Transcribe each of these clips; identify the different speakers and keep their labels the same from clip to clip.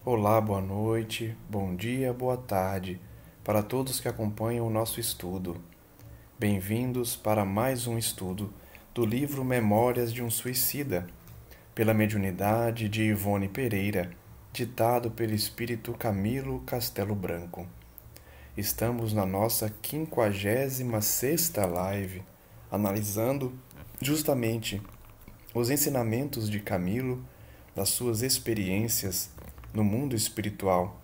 Speaker 1: Olá, boa noite, bom dia, boa tarde para todos que acompanham o nosso estudo. Bem-vindos para mais um estudo do livro Memórias de um Suicida, pela mediunidade de Ivone Pereira, ditado pelo espírito Camilo Castelo Branco. Estamos na nossa 56ª live, analisando justamente os ensinamentos de Camilo, das suas experiências no mundo espiritual,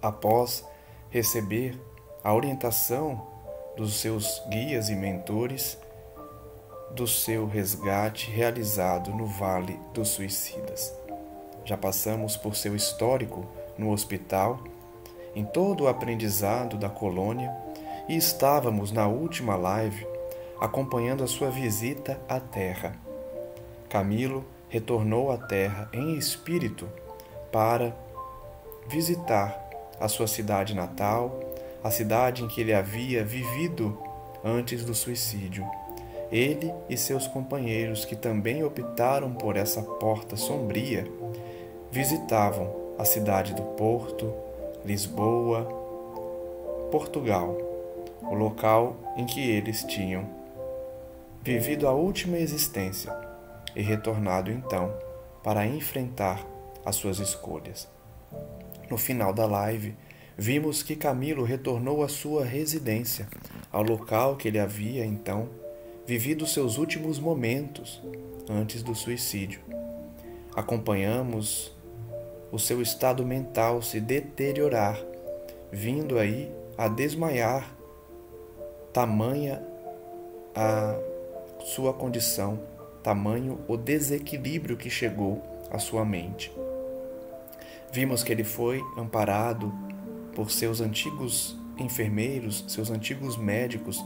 Speaker 1: após receber a orientação dos seus guias e mentores do seu resgate realizado no Vale dos Suicidas. Já passamos por seu histórico no hospital, em todo o aprendizado da colônia, e estávamos na última live acompanhando a sua visita à Terra. Camilo retornou à Terra em espírito para visitar a sua cidade natal, a cidade em que ele havia vivido antes do suicídio. Ele e seus companheiros, que também optaram por essa porta sombria, visitavam a cidade do Porto, Lisboa, Portugal, o local em que eles tinham vivido a última existência e retornado então para enfrentar as suas escolhas. No final da live, vimos que Camilo retornou à sua residência, ao local que ele havia então vivido seus últimos momentos antes do suicídio. Acompanhamos o seu estado mental se deteriorar, vindo aí a desmaiar, tamanha a sua condição, tamanho o desequilíbrio que chegou à sua mente. Vimos que ele foi amparado por seus antigos enfermeiros, seus antigos médicos,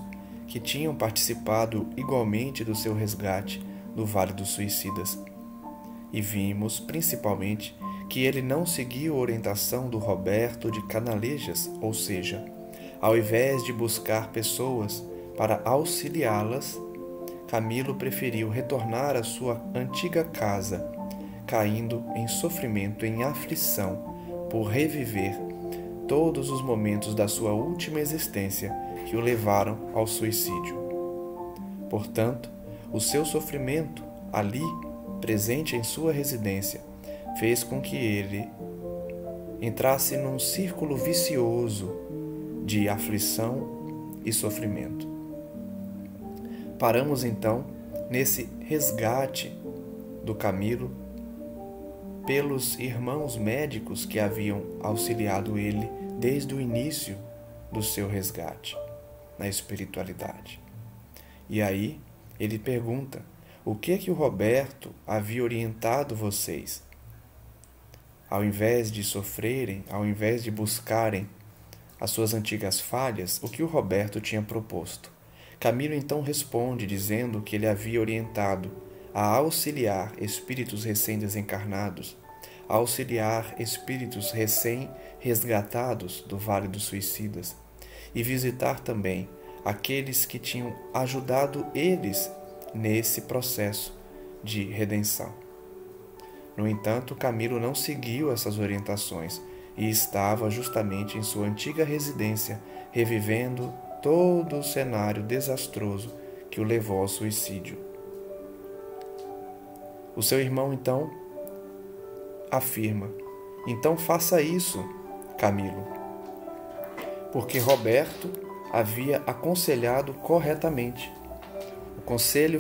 Speaker 1: que tinham participado igualmente do seu resgate no Vale dos Suicidas. E vimos, principalmente, que ele não seguiu a orientação do Roberto de Canalejas, ou seja, ao invés de buscar pessoas para auxiliá-las, Camilo preferiu retornar à sua antiga casa, caindo em sofrimento, em aflição, por reviver todos os momentos da sua última existência que o levaram ao suicídio. Portanto, o seu sofrimento, ali, presente em sua residência, fez com que ele entrasse num círculo vicioso de aflição e sofrimento. Paramos então nesse resgate do Camilo pelos irmãos médicos que haviam auxiliado ele desde o início do seu resgate na espiritualidade. E aí ele pergunta: o que o Roberto havia orientado vocês? Ao invés de sofrerem, ao invés de buscarem as suas antigas falhas, o que o Roberto tinha proposto? Camilo então responde dizendo que ele havia orientado a auxiliar espíritos recém-desencarnados, a auxiliar espíritos recém-resgatados do Vale dos Suicidas e visitar também aqueles que tinham ajudado eles nesse processo de redenção. No entanto, Camilo não seguiu essas orientações e estava justamente em sua antiga residência, revivendo todo o cenário desastroso que o levou ao suicídio. O seu irmão, então, afirma: então faça isso, Camilo, porque Roberto havia aconselhado corretamente. O conselho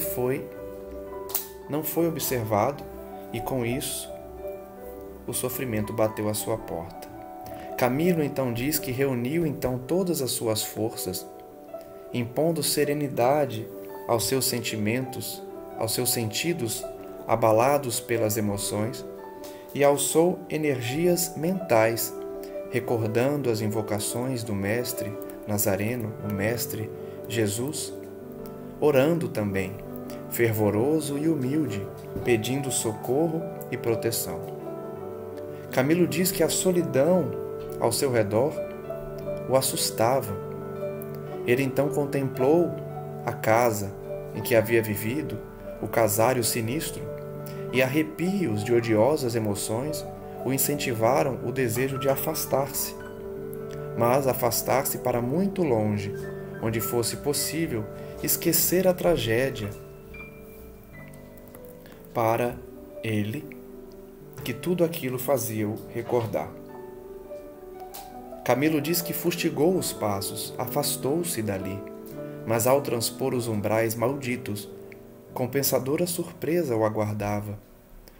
Speaker 1: não foi observado e, com isso, o sofrimento bateu à sua porta. Camilo então diz que reuniu então todas as suas forças, impondo serenidade aos seus sentimentos, aos seus sentidos abalados pelas emoções, e alçou energias mentais, recordando as invocações do Mestre Nazareno, o Mestre Jesus, orando também, fervoroso e humilde, pedindo socorro e proteção. Camilo diz que a solidão ao seu redor o assustava. Ele então contemplou a casa em que havia vivido, o casário sinistro, e arrepios de odiosas emoções o incentivaram o desejo de afastar-se, mas afastar-se para muito longe, onde fosse possível esquecer a tragédia. Para ele, que tudo aquilo fazia-o recordar. Camilo diz que fustigou os passos, afastou-se dali, mas ao transpor os umbrais malditos, compensadora surpresa o aguardava,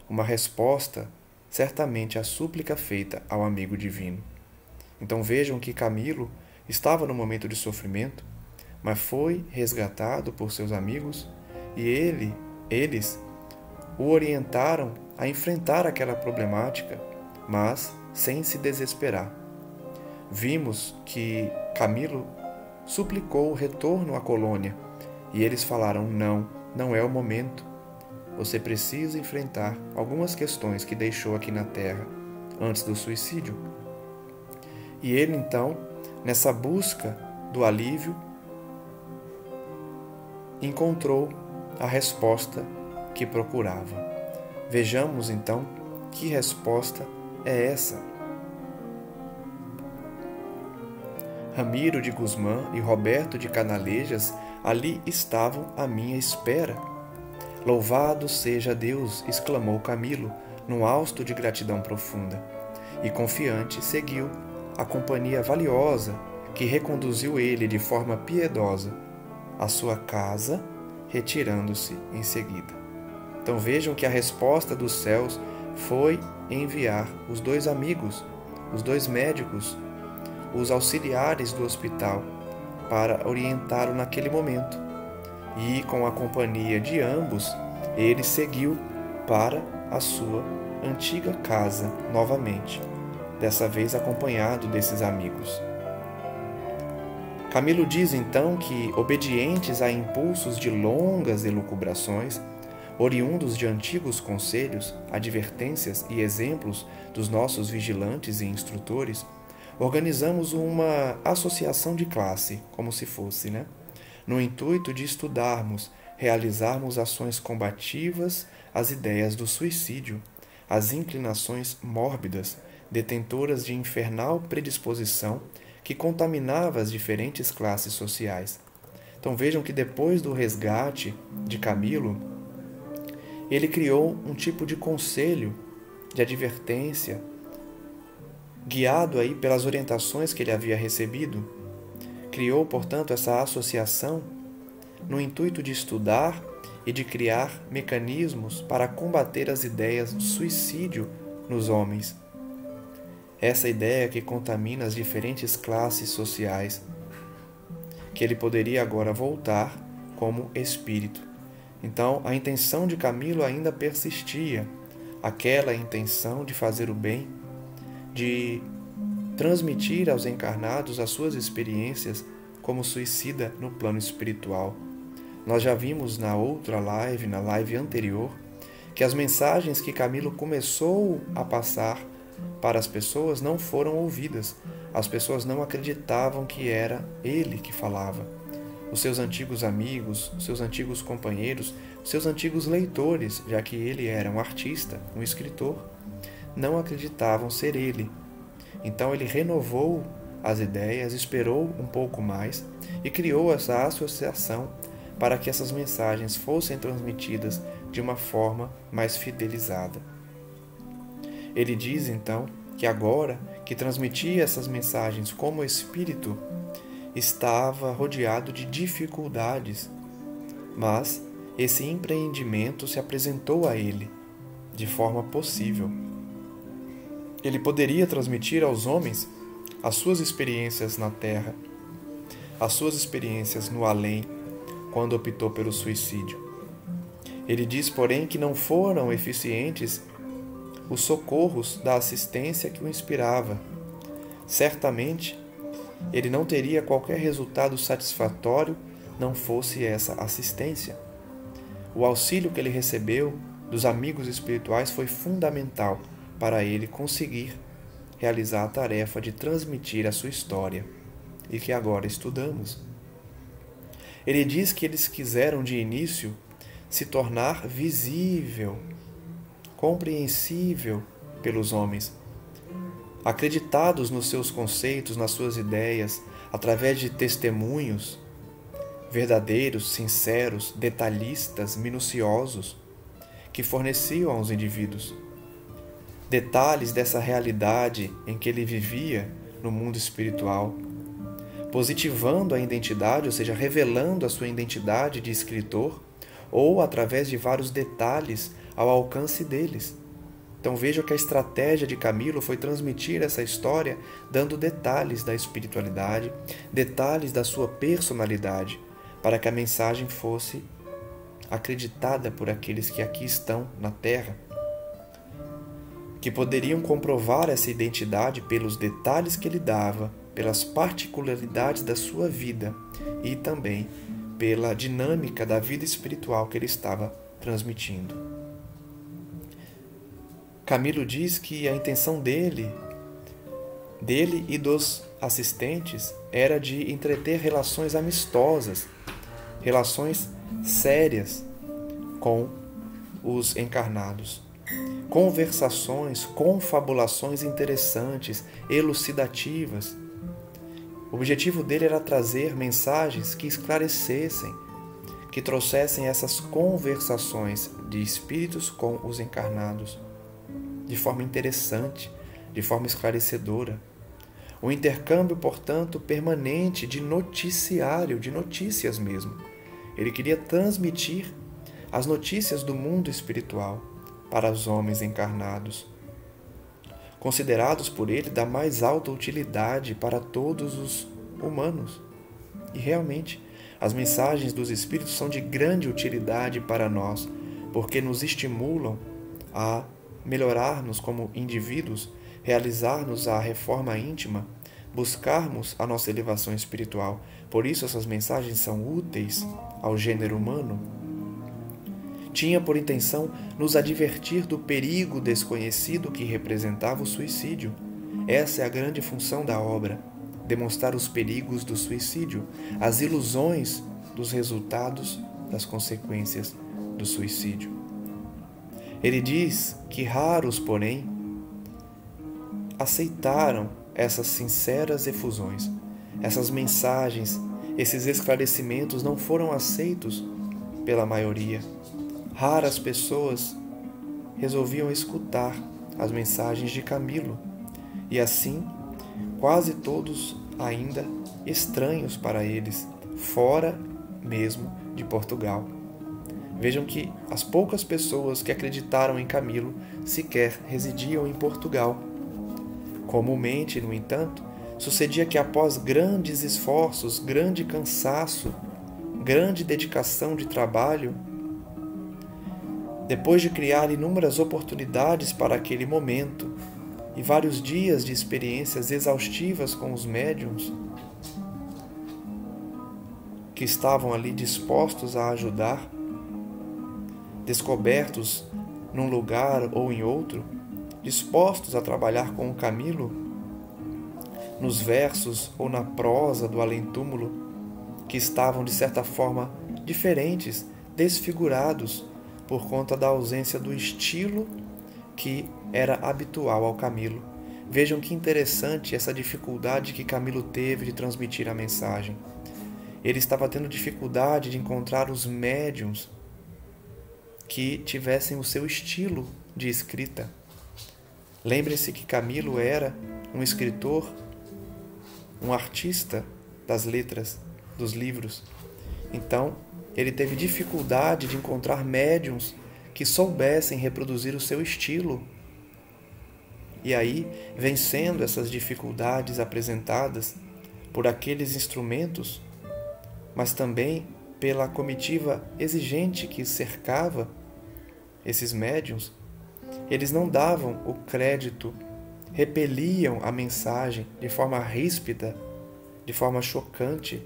Speaker 1: uma resposta, certamente à súplica feita ao amigo divino. Então vejam que Camilo estava no momento de sofrimento, mas foi resgatado por seus amigos e eles o orientaram a enfrentar aquela problemática, mas sem se desesperar. Vimos que Camilo suplicou o retorno à colônia e eles falaram: não é o momento. Você precisa enfrentar algumas questões que deixou aqui na Terra antes do suicídio. E ele, então, nessa busca do alívio, encontrou a resposta que procurava. Vejamos, então, que resposta é essa. Ramiro de Guzmán e Roberto de Canalejas ali estavam à minha espera. Louvado seja Deus, exclamou Camilo, num hausto de gratidão profunda, e confiante seguiu a companhia valiosa que reconduziu ele de forma piedosa à sua casa, retirando-se em seguida. Então vejam que a resposta dos céus foi enviar os dois amigos, os dois médicos, os auxiliares do hospital, para orientá-lo naquele momento. E, com a companhia de ambos, ele seguiu para a sua antiga casa novamente, dessa vez acompanhado desses amigos. Camilo diz então que, obedientes a impulsos de longas elucubrações, oriundos de antigos conselhos, advertências e exemplos dos nossos vigilantes e instrutores, organizamos uma associação de classe, como se fosse, no intuito de estudarmos, realizarmos ações combativas às ideias do suicídio, às inclinações mórbidas, detentoras de infernal predisposição que contaminava as diferentes classes sociais. Então vejam que depois do resgate de Camilo, ele criou um tipo de conselho, de advertência, guiado aí pelas orientações que ele havia recebido. Criou, portanto, essa associação no intuito de estudar e de criar mecanismos para combater as ideias do suicídio nos homens. Essa ideia que contamina as diferentes classes sociais, que ele poderia agora voltar como espírito. Então, a intenção de Camilo ainda persistia, aquela intenção de fazer o bem, de transmitir aos encarnados as suas experiências como suicida no plano espiritual. Nós já vimos na live anterior, que as mensagens que Camilo começou a passar para as pessoas não foram ouvidas. As pessoas não acreditavam que era ele que falava. Os seus antigos amigos, os seus antigos companheiros, os seus antigos leitores, já que ele era um artista, um escritor, não acreditavam ser ele. Então ele renovou as ideias, esperou um pouco mais e criou essa associação para que essas mensagens fossem transmitidas de uma forma mais fidelizada. Ele diz então que agora que transmitia essas mensagens como espírito, estava rodeado de dificuldades, mas esse empreendimento se apresentou a ele de forma possível. Ele poderia transmitir aos homens as suas experiências na Terra, as suas experiências no além, quando optou pelo suicídio. Ele diz, porém, que não foram eficientes os socorros da assistência que o inspirava. Certamente, ele não teria qualquer resultado satisfatório não fosse essa assistência. O auxílio que ele recebeu dos amigos espirituais foi fundamental para ele conseguir realizar a tarefa de transmitir a sua história, e que agora estudamos. Ele diz que eles quiseram de início se tornar visível, compreensível pelos homens, acreditados nos seus conceitos, nas suas ideias, através de testemunhos verdadeiros, sinceros, detalhistas, minuciosos, que forneciam aos indivíduos detalhes dessa realidade em que ele vivia no mundo espiritual, positivando a identidade, ou seja, revelando a sua identidade de escritor, ou através de vários detalhes ao alcance deles. Então veja que a estratégia de Camilo foi transmitir essa história dando detalhes da espiritualidade, detalhes da sua personalidade, para que a mensagem fosse acreditada por aqueles que aqui estão na Terra, que poderiam comprovar essa identidade pelos detalhes que ele dava, pelas particularidades da sua vida e também pela dinâmica da vida espiritual que ele estava transmitindo. Camilo diz que a intenção dele e dos assistentes era de entreter relações amistosas, relações sérias com os encarnados. Conversações, confabulações interessantes, elucidativas. O objetivo dele era trazer mensagens que esclarecessem, que trouxessem essas conversações de espíritos com os encarnados, de forma interessante, de forma esclarecedora. Um intercâmbio, portanto, permanente de noticiário, de notícias mesmo. Ele queria transmitir as notícias do mundo espiritual para os homens encarnados, considerados por ele da mais alta utilidade para todos os humanos. E realmente, as mensagens dos Espíritos são de grande utilidade para nós, porque nos estimulam a melhorarmos como indivíduos, realizarmos a reforma íntima, buscarmos a nossa elevação espiritual. Por isso essas mensagens são úteis ao gênero humano. Tinha por intenção nos advertir do perigo desconhecido que representava o suicídio. Essa é a grande função da obra, demonstrar os perigos do suicídio, as ilusões dos resultados, das consequências do suicídio. Ele diz que raros, porém, aceitaram essas sinceras efusões. Essas mensagens, esses esclarecimentos não foram aceitos pela maioria. Raras pessoas resolviam escutar as mensagens de Camilo, e assim, quase todos ainda estranhos para eles, fora mesmo de Portugal. Vejam que as poucas pessoas que acreditaram em Camilo sequer residiam em Portugal. Comumente, no entanto, sucedia que após grandes esforços, grande cansaço, grande dedicação de trabalho, depois de criar inúmeras oportunidades para aquele momento e vários dias de experiências exaustivas com os médiuns que estavam ali dispostos a ajudar, descobertos num lugar ou em outro, dispostos a trabalhar com o Camilo, nos versos ou na prosa do além-túmulo, que estavam de certa forma diferentes, desfigurados, por conta da ausência do estilo que era habitual ao Camilo. Vejam que interessante essa dificuldade que Camilo teve de transmitir a mensagem. Ele estava tendo dificuldade de encontrar os médiuns que tivessem o seu estilo de escrita. Lembre-se que Camilo era um escritor, um artista das letras, dos livros. Então, ele teve dificuldade de encontrar médiuns que soubessem reproduzir o seu estilo. E aí, vencendo essas dificuldades apresentadas por aqueles instrumentos, mas também pela comitiva exigente que cercava esses médiuns, eles não davam o crédito, repeliam a mensagem de forma ríspida, de forma chocante,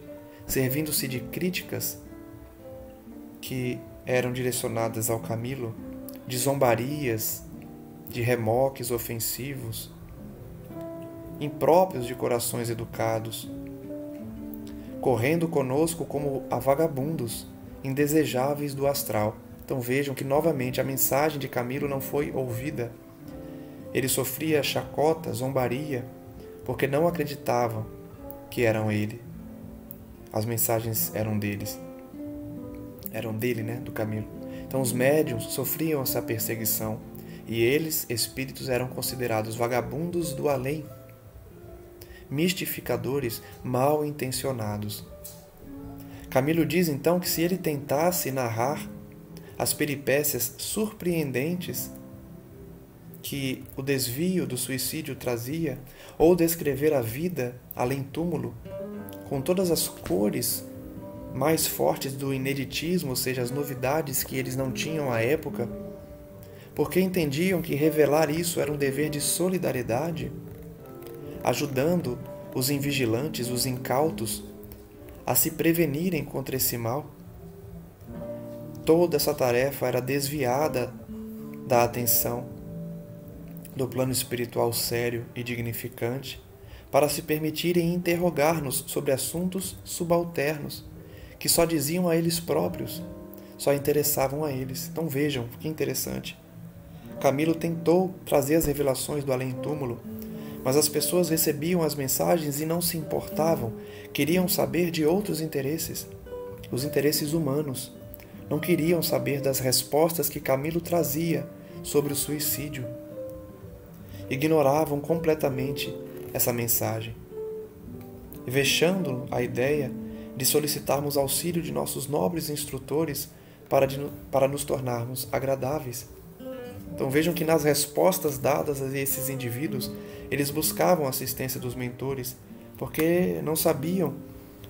Speaker 1: servindo-se de críticas que eram direcionadas ao Camilo, de zombarias, de remoques ofensivos, impróprios de corações educados, correndo conosco como a vagabundos, indesejáveis do astral. Então vejam que novamente a mensagem de Camilo não foi ouvida. Ele sofria chacota, zombaria, porque não acreditavam que eram ele. As mensagens eram deles. Eram dele, do Camilo. Então os médiuns sofriam essa perseguição e eles, espíritos, eram considerados vagabundos do além, mistificadores mal intencionados. Camilo diz então que se ele tentasse narrar as peripécias surpreendentes que o desvio do suicídio trazia, ou descrever a vida além túmulo, com todas as cores mais fortes do ineditismo, ou seja, as novidades que eles não tinham à época, porque entendiam que revelar isso era um dever de solidariedade, ajudando os invigilantes, os incautos, a se prevenirem contra esse mal. Toda essa tarefa era desviada da atenção do plano espiritual sério e dignificante para se permitirem interrogar-nos sobre assuntos subalternos que só diziam a eles próprios, só interessavam a eles. Então vejam, que interessante. Camilo tentou trazer as revelações do além-túmulo, mas as pessoas recebiam as mensagens e não se importavam, queriam saber de outros interesses, os interesses humanos. Não queriam saber das respostas que Camilo trazia sobre o suicídio. Ignoravam completamente essa mensagem, vexando a ideia de solicitarmos auxílio de nossos nobres instrutores para nos tornarmos agradáveis. Então vejam que nas respostas dadas a esses indivíduos, eles buscavam a assistência dos mentores, porque não sabiam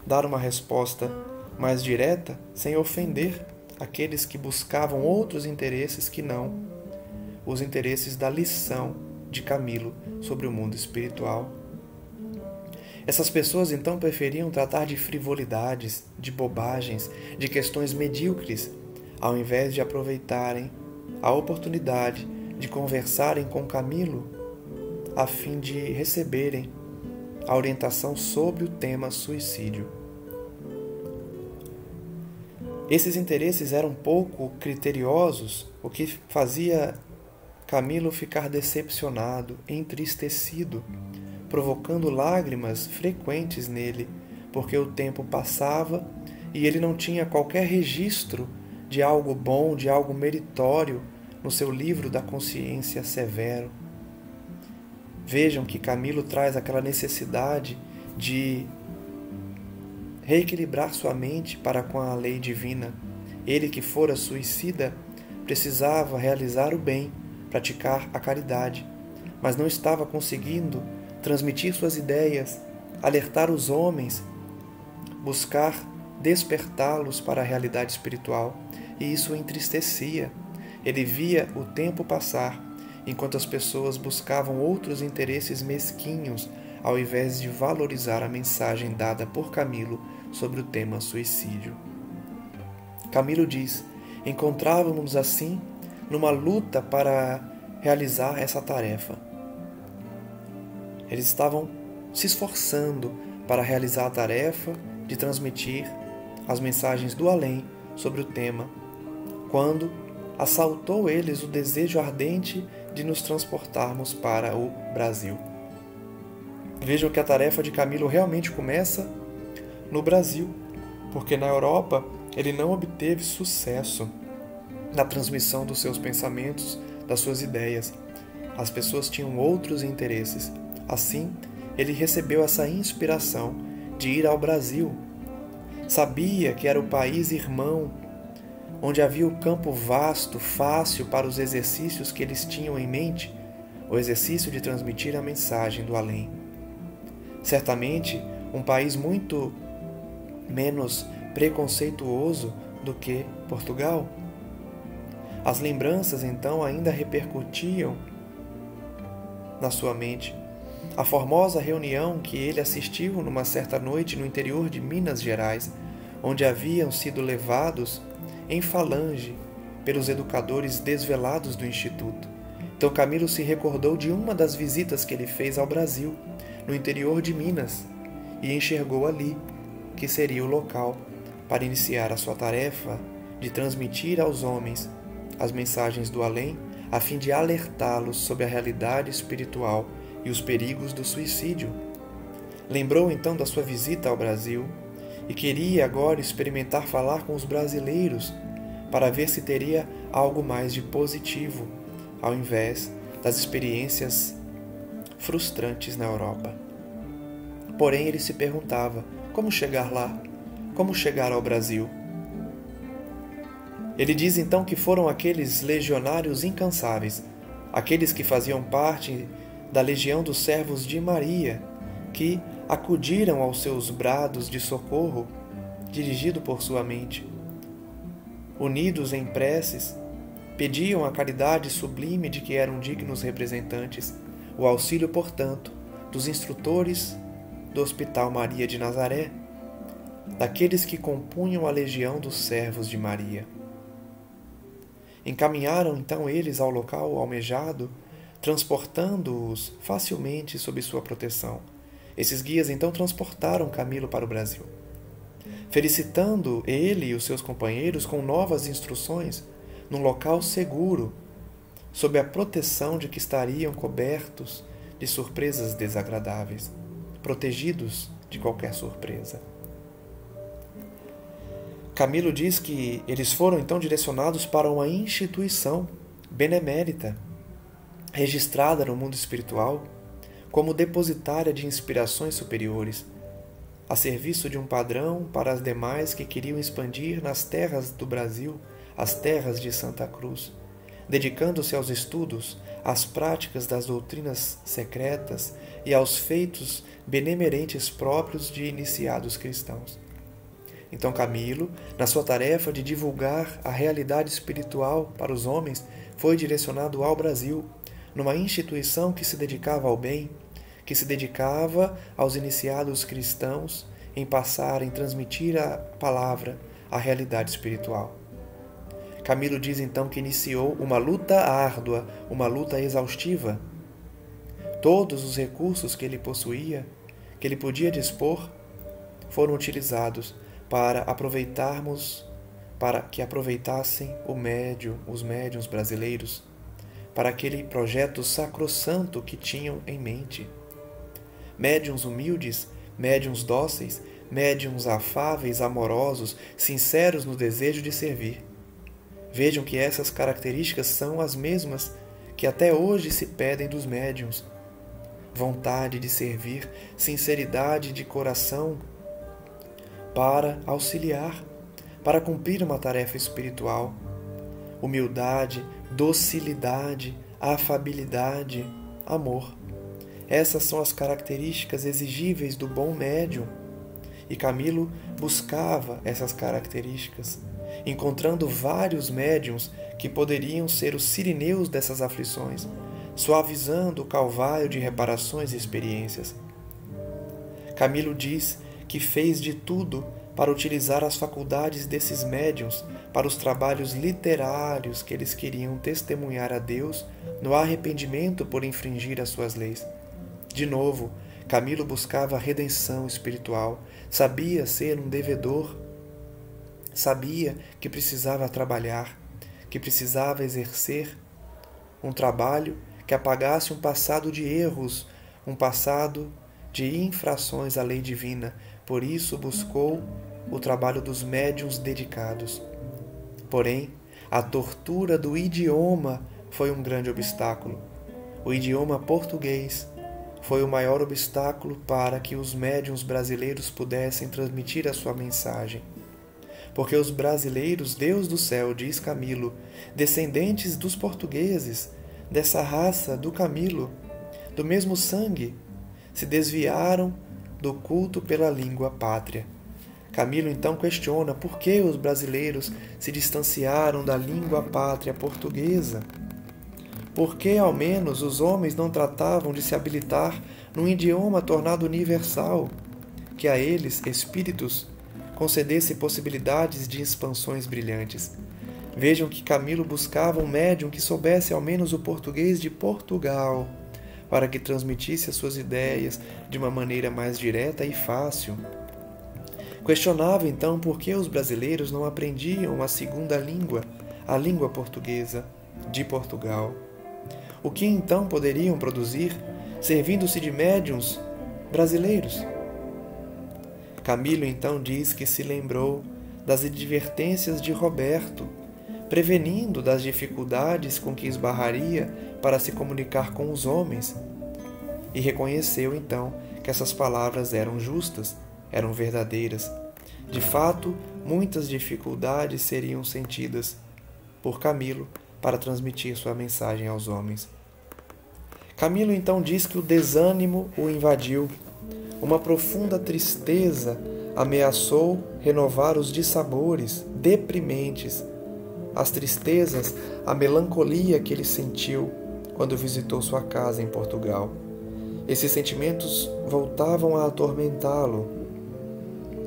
Speaker 1: dar uma resposta mais direta sem ofender aqueles que buscavam outros interesses que não os interesses da lição de Camilo sobre o mundo espiritual. Essas pessoas então preferiam tratar de frivolidades, de bobagens, de questões medíocres, ao invés de aproveitarem a oportunidade de conversarem com Camilo, a fim de receberem a orientação sobre o tema suicídio. Esses interesses eram pouco criteriosos, o que fazia Camilo ficar decepcionado, entristecido, provocando lágrimas frequentes nele, porque o tempo passava e ele não tinha qualquer registro de algo bom, de algo meritório no seu livro da consciência severo. Vejam que Camilo traz aquela necessidade de reequilibrar sua mente para com a lei divina. Ele que fora suicida precisava realizar o bem, praticar a caridade, mas não estava conseguindo transmitir suas ideias, alertar os homens, buscar despertá-los para a realidade espiritual, e isso o entristecia. Ele via o tempo passar, enquanto as pessoas buscavam outros interesses mesquinhos, ao invés de valorizar a mensagem dada por Camilo sobre o tema suicídio. Camilo diz: encontrávamos assim numa luta para realizar essa tarefa. Eles estavam se esforçando para realizar a tarefa de transmitir as mensagens do além sobre o tema, quando assaltou eles o desejo ardente de nos transportarmos para o Brasil. Vejam que a tarefa de Camilo realmente começa no Brasil, porque na Europa ele não obteve sucesso na transmissão dos seus pensamentos, das suas ideias. As pessoas tinham outros interesses. Assim, ele recebeu essa inspiração de ir ao Brasil. Sabia que era o país irmão, onde havia o campo vasto, fácil para os exercícios que eles tinham em mente, o exercício de transmitir a mensagem do além. Certamente, um país muito menos preconceituoso do que Portugal. As lembranças, então, ainda repercutiam na sua mente. A formosa reunião que ele assistiu numa certa noite no interior de Minas Gerais, onde haviam sido levados em falange pelos educadores desvelados do Instituto. Então Camilo se recordou de uma das visitas que ele fez ao Brasil, no interior de Minas, e enxergou ali que seria o local para iniciar a sua tarefa de transmitir aos homens as mensagens do além, a fim de alertá-los sobre a realidade espiritual e os perigos do suicídio. Lembrou então da sua visita ao Brasil e queria agora experimentar falar com os brasileiros para ver se teria algo mais de positivo, ao invés das experiências frustrantes na Europa. Porém, ele se perguntava como chegar lá, como chegar ao Brasil. Ele diz então que foram aqueles legionários incansáveis, aqueles que faziam parte da legião dos servos de Maria, que acudiram aos seus brados de socorro, dirigido por sua mente. Unidos em preces, pediam a caridade sublime de que eram dignos representantes, o auxílio, portanto, dos instrutores do Hospital Maria de Nazaré, daqueles que compunham a legião dos servos de Maria. Encaminharam então eles ao local almejado, transportando-os facilmente sob sua proteção. Esses guias então transportaram Camilo para o Brasil, felicitando ele e os seus companheiros com novas instruções num local seguro, sob a proteção de que estariam cobertos de surpresas desagradáveis, protegidos de qualquer surpresa. Camilo diz que eles foram então direcionados para uma instituição benemérita, registrada no mundo espiritual como depositária de inspirações superiores, a serviço de um padrão para as demais que queriam expandir nas terras do Brasil, as terras de Santa Cruz, dedicando-se aos estudos, às práticas das doutrinas secretas e aos feitos benemerentes próprios de iniciados cristãos. Então Camilo, na sua tarefa de divulgar a realidade espiritual para os homens, foi direcionado ao Brasil, numa instituição que se dedicava ao bem, que se dedicava aos iniciados cristãos em passar, em transmitir a palavra, a realidade espiritual. Camilo diz então que iniciou uma luta árdua, uma luta exaustiva. Todos os recursos que ele possuía, que ele podia dispor, foram utilizados para que aproveitassem os médiuns brasileiros, para aquele projeto sacrossanto que tinham em mente. Médiuns humildes, médiuns dóceis, médiuns afáveis, amorosos, sinceros no desejo de servir. Vejam que essas características são as mesmas que até hoje se pedem dos médiuns. Vontade de servir, sinceridade de coração para auxiliar, para cumprir uma tarefa espiritual, humildade, docilidade, afabilidade, amor. Essas são as características exigíveis do bom médium. E Camilo buscava essas características, encontrando vários médiuns que poderiam ser os sirineus dessas aflições, suavizando o calvário de reparações e experiências. Camilo diz que fez de tudo para utilizar as faculdades desses médiuns para os trabalhos literários que eles queriam testemunhar a Deus no arrependimento por infringir as suas leis. De novo, Camilo buscava a redenção espiritual, sabia ser um devedor, sabia que precisava trabalhar, que precisava exercer um trabalho que apagasse um passado de erros, um passado de infrações à lei divina. Por isso buscou o trabalho dos médiuns dedicados. Porém, a tortura do idioma foi um grande obstáculo. O idioma português foi o maior obstáculo para que os médiuns brasileiros pudessem transmitir a sua mensagem. Porque os brasileiros, Deus do céu, diz Camilo, descendentes dos portugueses, dessa raça do Camilo, do mesmo sangue, se desviaram do culto pela língua pátria. Camilo então questiona por que os brasileiros se distanciaram da língua pátria portuguesa. Por que, ao menos, os homens não tratavam de se habilitar num idioma tornado universal, que a eles, espíritos, concedesse possibilidades de expansões brilhantes? Vejam que Camilo buscava um médium que soubesse ao menos o português de Portugal, para que transmitisse as suas ideias de uma maneira mais direta e fácil. Questionava então por que os brasileiros não aprendiam a segunda língua, a língua portuguesa. de Portugal. O que então poderiam produzir, servindo-se de médiuns brasileiros? Camilo então diz que se lembrou das advertências de Roberto, prevenindo das dificuldades com que esbarraria para se comunicar com os homens, e reconheceu então que essas palavras eram justas, eram verdadeiras. De fato, muitas dificuldades seriam sentidas por Camilo para transmitir sua mensagem aos homens. Camilo então diz que o desânimo o invadiu. Uma profunda tristeza ameaçou renovar os dissabores deprimentes, as tristezas, a melancolia que ele sentiu quando visitou sua casa em Portugal. Esses sentimentos voltavam a atormentá-lo,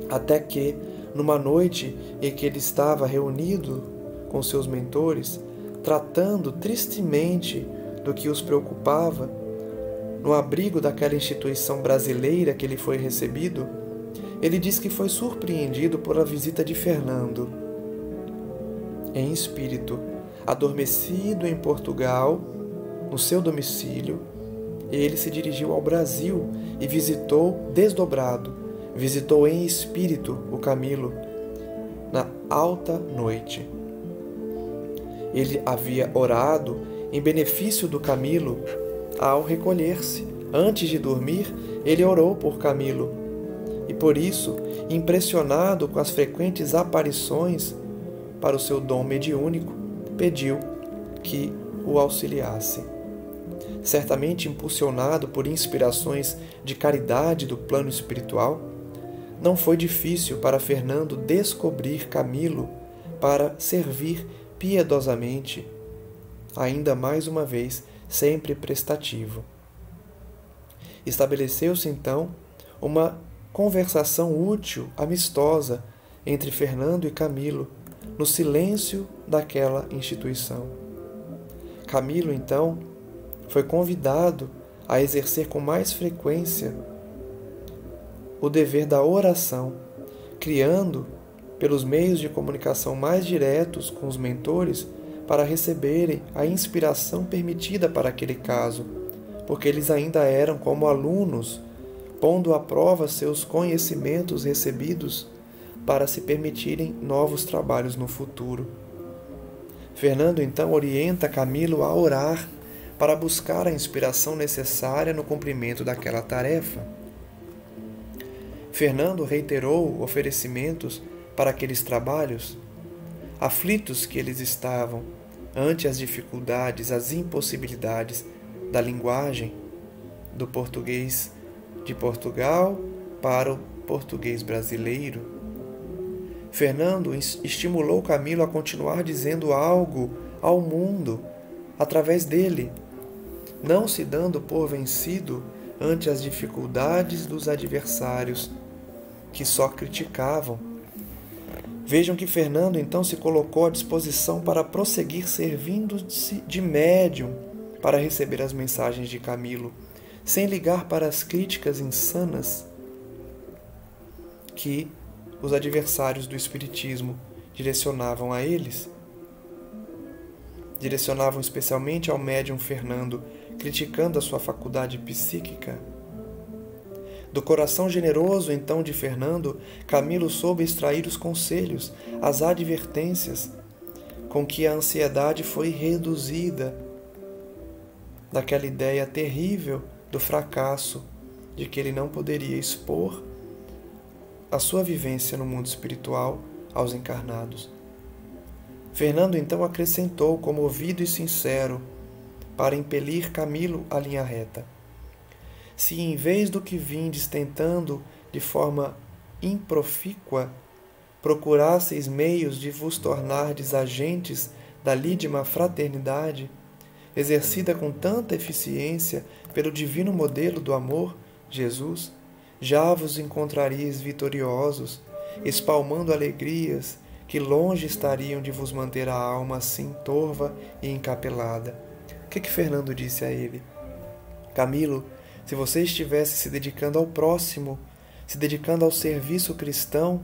Speaker 1: até que, numa noite em que ele estava reunido com seus mentores, tratando tristemente do que os preocupava, no abrigo daquela instituição brasileira que ele foi recebido, ele diz que foi surpreendido por a visita de Fernando. Em espírito, adormecido em Portugal, no seu domicílio, ele se dirigiu ao Brasil e visitou desdobrado, visitou em espírito o Camilo na alta noite. Ele havia orado em benefício do Camilo ao recolher-se. Antes de dormir, ele orou por Camilo e, por isso, impressionado com as frequentes aparições para o seu dom mediúnico, pediu que o auxiliasse. Certamente impulsionado por inspirações de caridade do plano espiritual, não foi difícil para Fernando descobrir Camilo para servir piedosamente, ainda mais uma vez, sempre prestativo. Estabeleceu-se então uma conversação útil, amistosa, entre Fernando e Camilo, no silêncio daquela instituição. Camilo, então, foi convidado a exercer com mais frequência o dever da oração, criando, pelos meios de comunicação mais diretos com os mentores, para receberem a inspiração permitida para aquele caso, porque eles ainda eram como alunos, pondo à prova seus conhecimentos recebidos para se permitirem novos trabalhos no futuro. Fernando então orienta Camilo a orar para buscar a inspiração necessária no cumprimento daquela tarefa. Fernando reiterou oferecimentos para aqueles trabalhos, aflitos que eles estavam ante as dificuldades, as impossibilidades da linguagem do português de Portugal para o português brasileiro. Fernando estimulou Camilo a continuar dizendo algo ao mundo através dele, não se dando por vencido ante as dificuldades dos adversários que só criticavam. Vejam que Fernando então se colocou à disposição para prosseguir servindo-se de médium para receber as mensagens de Camilo, sem ligar para as críticas insanas que os adversários do Espiritismo direcionavam a eles. Direcionavam especialmente ao médium Fernando, criticando a sua faculdade psíquica. Do coração generoso, então, de Fernando, Camilo soube extrair os conselhos, as advertências, com que a ansiedade foi reduzida daquela ideia terrível do fracasso, de que ele não poderia expor a sua vivência no mundo espiritual aos encarnados. Fernando então acrescentou, comovido e sincero, para impelir Camilo à linha reta: se em vez do que vindes tentando de forma improfícua, procurasseis meios de vos tornardes agentes da lídima fraternidade, exercida com tanta eficiência pelo divino modelo do amor, Jesus, já vos encontraríeis vitoriosos, espalmando alegrias que longe estariam de vos manter a alma assim torva e encapelada. O que Fernando disse a ele? Camilo, se você estivesse se dedicando ao próximo, se dedicando ao serviço cristão,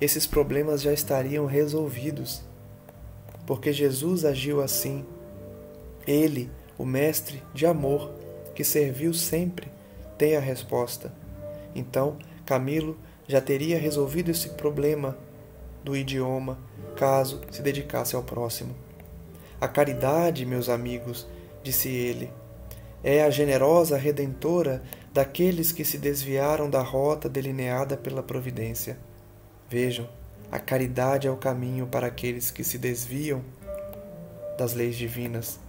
Speaker 1: esses problemas já estariam resolvidos. Porque Jesus agiu assim, Ele, o mestre de amor, que serviu sempre, tem a resposta. Então, Camilo já teria resolvido esse problema do idioma, caso se dedicasse ao próximo. A caridade, meus amigos, disse ele, é a generosa redentora daqueles que se desviaram da rota delineada pela providência. Vejam, a caridade é o caminho para aqueles que se desviam das leis divinas.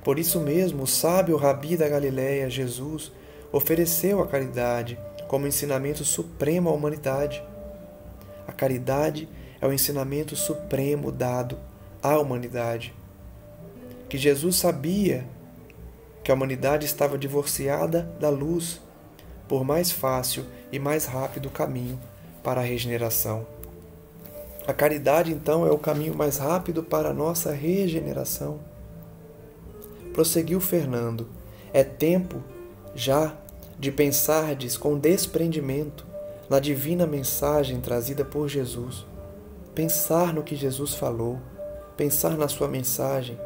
Speaker 1: Por isso mesmo, o sábio Rabi da Galileia, Jesus, ofereceu a caridade como ensinamento supremo à humanidade. A caridade é o ensinamento supremo dado à humanidade. Que Jesus sabia que a humanidade estava divorciada da luz por mais fácil e mais rápido caminho para a regeneração. A caridade, então, é o caminho mais rápido para a nossa regeneração. Prosseguiu Fernando, é tempo já de pensardes com desprendimento na divina mensagem trazida por Jesus. Pensar no que Jesus falou, pensar na sua mensagem,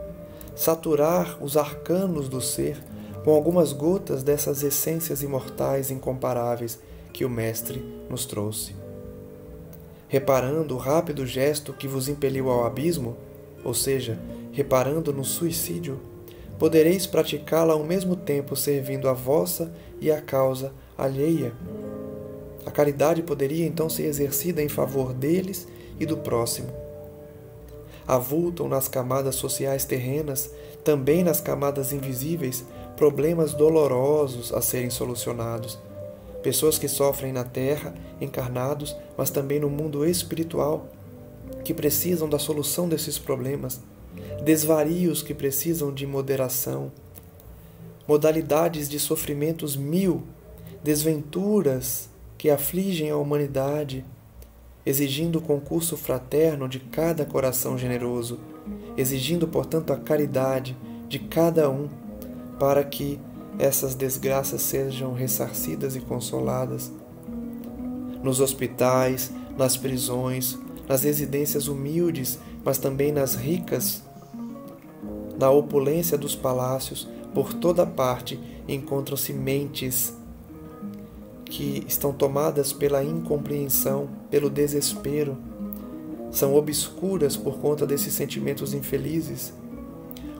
Speaker 1: saturar os arcanos do ser com algumas gotas dessas essências imortais incomparáveis que o Mestre nos trouxe. Reparando o rápido gesto que vos impeliu ao abismo, ou seja, reparando no suicídio, podereis praticá-la ao mesmo tempo servindo a vossa e a causa alheia. A caridade poderia então ser exercida em favor deles e do próximo. Avultam nas camadas sociais terrenas, também nas camadas invisíveis, problemas dolorosos a serem solucionados. Pessoas que sofrem na terra, encarnados, mas também no mundo espiritual, que precisam da solução desses problemas, desvarios que precisam de moderação, modalidades de sofrimentos mil, desventuras que afligem a humanidade, exigindo o concurso fraterno de cada coração generoso, exigindo, portanto, a caridade de cada um, para que essas desgraças sejam ressarcidas e consoladas. Nos hospitais, nas prisões, nas residências humildes, mas também nas ricas, na opulência dos palácios, por toda parte encontram-se mentes que estão tomadas pela incompreensão, pelo desespero, são obscuras por conta desses sentimentos infelizes,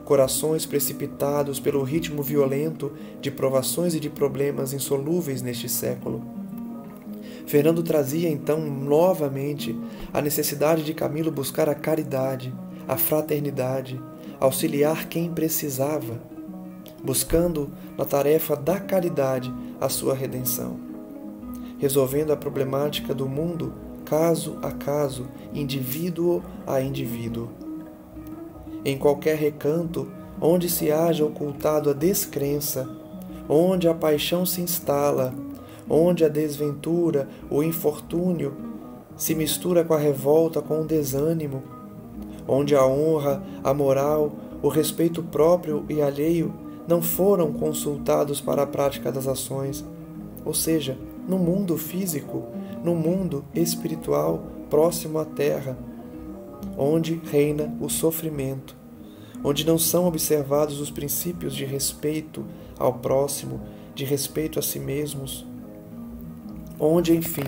Speaker 1: corações precipitados pelo ritmo violento de provações e de problemas insolúveis neste século. Fernando trazia então novamente a necessidade de Camilo buscar a caridade, a fraternidade, auxiliar quem precisava, buscando na tarefa da caridade a sua redenção, resolvendo a problemática do mundo caso a caso, indivíduo a indivíduo. Em qualquer recanto onde se haja ocultado a descrença, onde a paixão se instala, onde a desventura, o infortúnio se mistura com a revolta, com o desânimo, onde a honra, a moral, o respeito próprio e alheio não foram consultados para a prática das ações, ou seja, no mundo físico, no mundo espiritual próximo à terra, onde reina o sofrimento, onde não são observados os princípios de respeito ao próximo, de respeito a si mesmos, onde, enfim,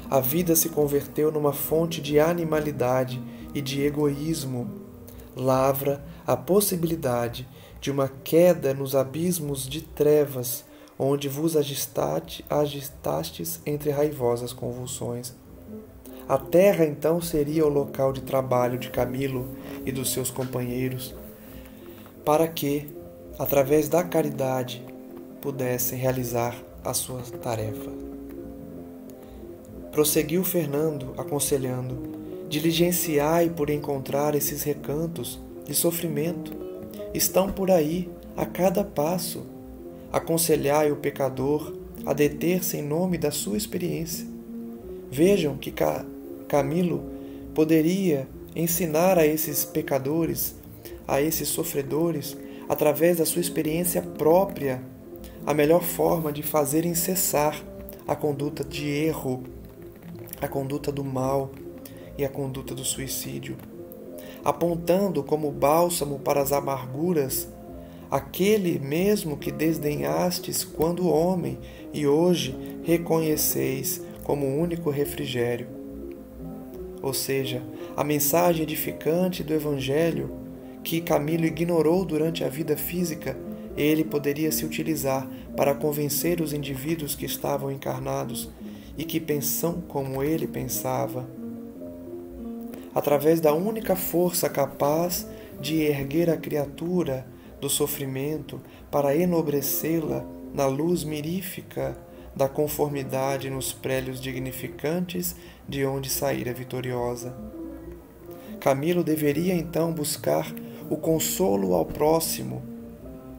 Speaker 1: a vida se converteu numa fonte de animalidade e de egoísmo, lavra a possibilidade de uma queda nos abismos de trevas, onde vos agitastes entre raivosas convulsões. A terra, então, seria o local de trabalho de Camilo e dos seus companheiros, para que, através da caridade, pudessem realizar a sua tarefa. Prosseguiu Fernando, aconselhando: diligenciai por encontrar esses recantos de sofrimento. Estão por aí, a cada passo. Aconselhai o pecador a deter-se em nome da sua experiência. Vejam que Camilo poderia ensinar a esses pecadores, a esses sofredores, através da sua experiência própria, a melhor forma de fazerem cessar a conduta de erro, a conduta do mal e a conduta do suicídio, apontando como bálsamo para as amarguras aquele mesmo que desdenhastes quando homem e hoje reconheceis como único refrigério. Ou seja, a mensagem edificante do Evangelho que Camilo ignorou durante a vida física, ele poderia se utilizar para convencer os indivíduos que estavam encarnados e que pensam como ele pensava. Através da única força capaz de erguer a criatura do sofrimento para enobrecê-la na luz mirífica da conformidade nos prélios dignificantes de onde saíra vitoriosa. Camilo deveria então buscar o consolo ao próximo,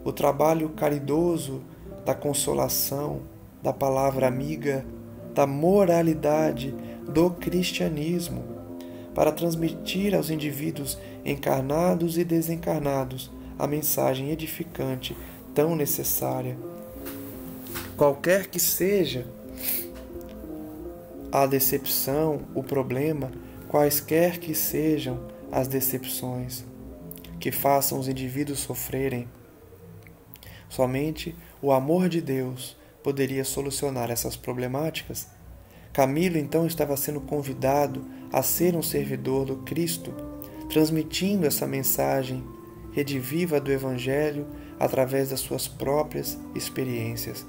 Speaker 1: o trabalho caridoso da consolação, da palavra amiga, da moralidade do cristianismo, para transmitir aos indivíduos encarnados e desencarnados a mensagem edificante tão necessária. Qualquer que seja a decepção, o problema, quaisquer que sejam as decepções que façam os indivíduos sofrerem, somente o amor de Deus poderia solucionar essas problemáticas. Camilo então estava sendo convidado a ser um servidor do Cristo, transmitindo essa mensagem rediviva do Evangelho através das suas próprias experiências.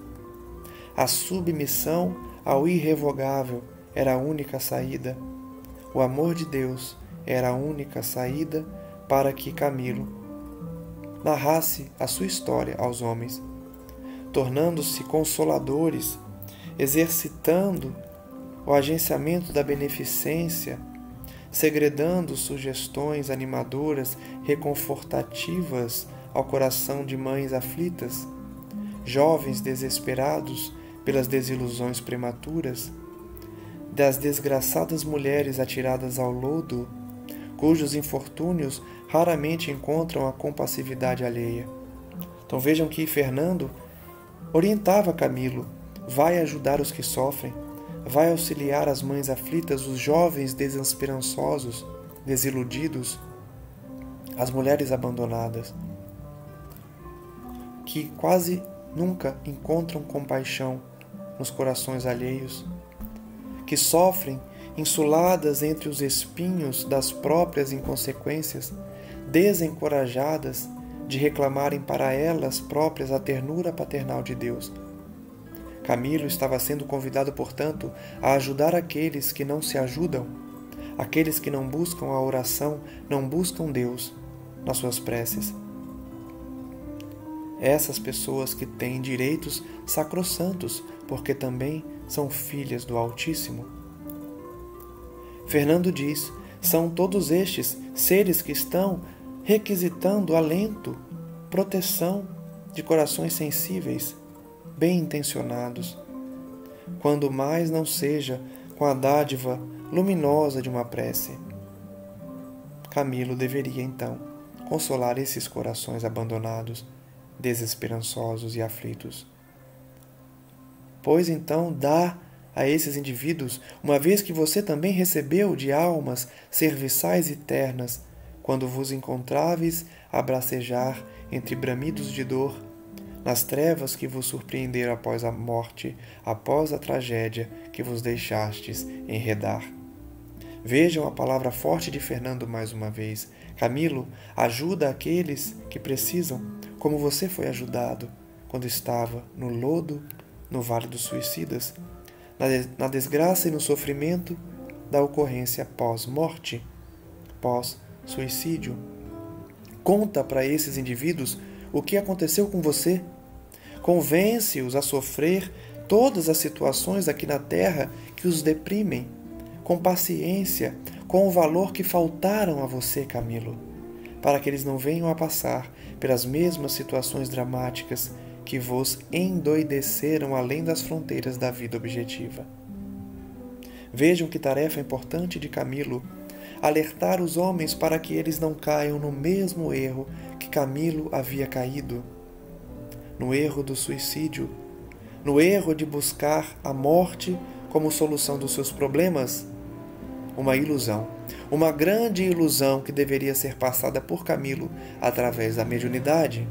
Speaker 1: A submissão ao irrevogável era a única saída. O amor de Deus era a única saída para que Camilo narrasse a sua história aos homens, tornando-se consoladores, exercitando o agenciamento da beneficência, segredando sugestões animadoras, reconfortativas ao coração de mães aflitas, jovens desesperados pelas desilusões prematuras, das desgraçadas mulheres atiradas ao lodo, cujos infortúnios raramente encontram a compassividade alheia. Então vejam que Fernando orientava Camilo: vai ajudar os que sofrem, vai auxiliar as mães aflitas, os jovens desesperançosos, desiludidos, as mulheres abandonadas, que quase nunca encontram compaixão nos corações alheios, que sofrem insuladas entre os espinhos das próprias inconsequências, desencorajadas de reclamarem para elas próprias a ternura paternal de Deus. Camilo estava sendo convidado, portanto, a ajudar aqueles que não se ajudam, aqueles que não buscam a oração, não buscam Deus nas suas preces. Essas pessoas que têm direitos sacrossantos, porque também são filhas do Altíssimo. Fernando diz: são todos estes seres que estão requisitando alento, proteção de corações sensíveis, bem intencionados, quando mais não seja com a dádiva luminosa de uma prece. Camilo deveria, então, consolar esses corações abandonados, desesperançosos e aflitos. Pois então dá a esses indivíduos, uma vez que você também recebeu de almas serviçais e ternas, quando vos encontráveis a bracejar entre bramidos de dor, nas trevas que vos surpreenderam após a morte, após a tragédia que vos deixastes enredar. Vejam a palavra forte de Fernando mais uma vez. Camilo ajuda aqueles que precisam, como você foi ajudado quando estava no lodo, no Vale dos Suicidas, na desgraça e no sofrimento da ocorrência pós-morte, pós-suicídio. Conta para esses indivíduos o que aconteceu com você. Convence-os a sofrer todas as situações aqui na terra que os deprimem, com paciência, com o valor que faltaram a você, Camilo, para que eles não venham a passar pelas mesmas situações dramáticas que vos endoideceram além das fronteiras da vida objetiva. Vejam que tarefa importante de Camilo: alertar os homens para que eles não caiam no mesmo erro que Camilo havia caído, no erro do suicídio, no erro de buscar a morte como solução dos seus problemas. Uma ilusão, uma grande ilusão que deveria ser passada por Camilo através da mediunidade.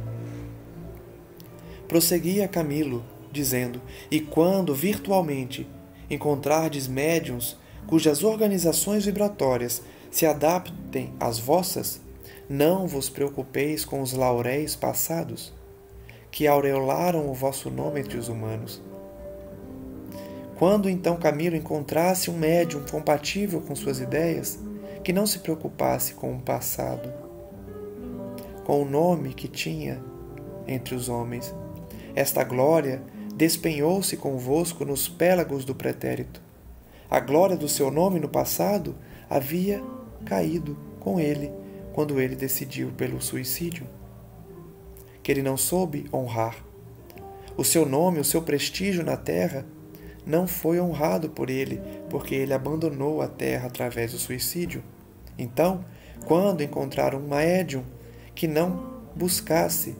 Speaker 1: prosseguia Camilo, dizendo: e quando, virtualmente, encontrardes médiuns cujas organizações vibratórias se adaptem às vossas, não vos preocupeis com os lauréis passados, que aureolaram o vosso nome entre os humanos. Quando então Camilo encontrasse um médium compatível com suas ideias, que não se preocupasse com o passado, com o nome que tinha entre os homens, esta glória despenhou-se convosco nos pélagos do pretérito. A glória do seu nome no passado havia caído com ele quando ele decidiu pelo suicídio, que ele não soube honrar. O seu nome, o seu prestígio na terra não foi honrado por ele, porque ele abandonou a terra através do suicídio. Então, quando encontrar um médium que não buscasse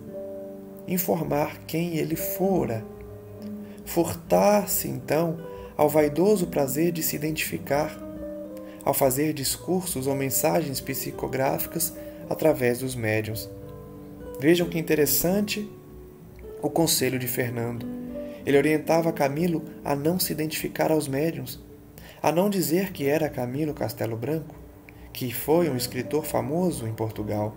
Speaker 1: informar quem ele fora, furtar-se então ao vaidoso prazer de se identificar, ao fazer discursos ou mensagens psicográficas através dos médiuns. Vejam que interessante o conselho de Fernando. Ele orientava Camilo a não se identificar aos médiuns, a não dizer que era Camilo Castelo Branco, que foi um escritor famoso em Portugal.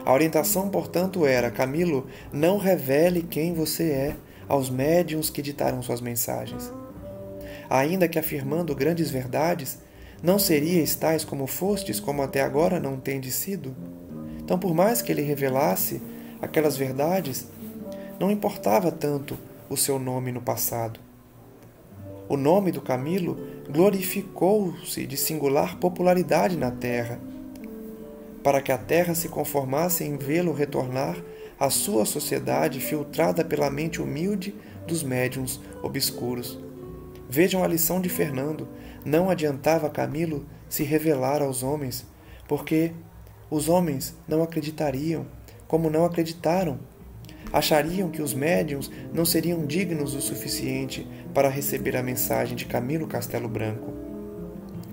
Speaker 1: A orientação, portanto, era: Camilo, não revele quem você é aos médiuns que ditaram suas mensagens. Ainda que afirmando grandes verdades, não seríeis tais como fostes, como até agora não tendes sido. Então, por mais que ele revelasse aquelas verdades, não importava tanto o seu nome no passado. O nome do Camilo glorificou-se de singular popularidade na terra, para que a terra se conformasse em vê-lo retornar à sua sociedade filtrada pela mente humilde dos médiuns obscuros. Vejam a lição de Fernando. Não adiantava Camilo se revelar aos homens, porque os homens não acreditariam, como não acreditaram. Achariam que os médiuns não seriam dignos o suficiente para receber a mensagem de Camilo Castelo Branco.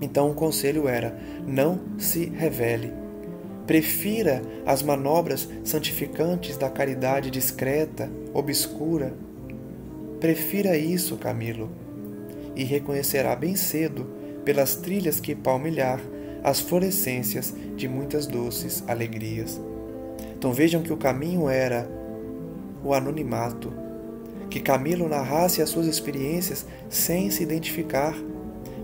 Speaker 1: Então o conselho era: não se revele. Prefira as manobras santificantes da caridade discreta, obscura. Prefira isso, Camilo, e reconhecerá bem cedo, pelas trilhas que palmilhar, as florescências de muitas doces alegrias. Então vejam que o caminho era o anonimato, que Camilo narrasse as suas experiências sem se identificar,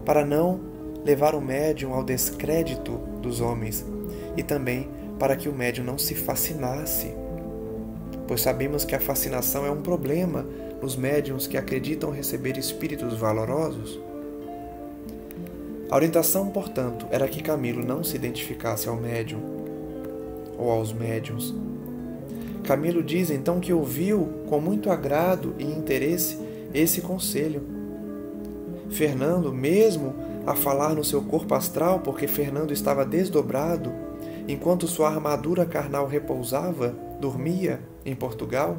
Speaker 1: para não levar o médium ao descrédito dos homens, e também para que o médium não se fascinasse, pois sabemos que a fascinação é um problema nos médiuns que acreditam receber espíritos valorosos. A orientação, portanto, era que Camilo não se identificasse ao médium ou aos médiuns. Camilo diz então que ouviu com muito agrado e interesse esse conselho. Fernando, mesmo a falar no seu corpo astral, porque Fernando estava desdobrado, enquanto sua armadura carnal repousava, dormia em Portugal,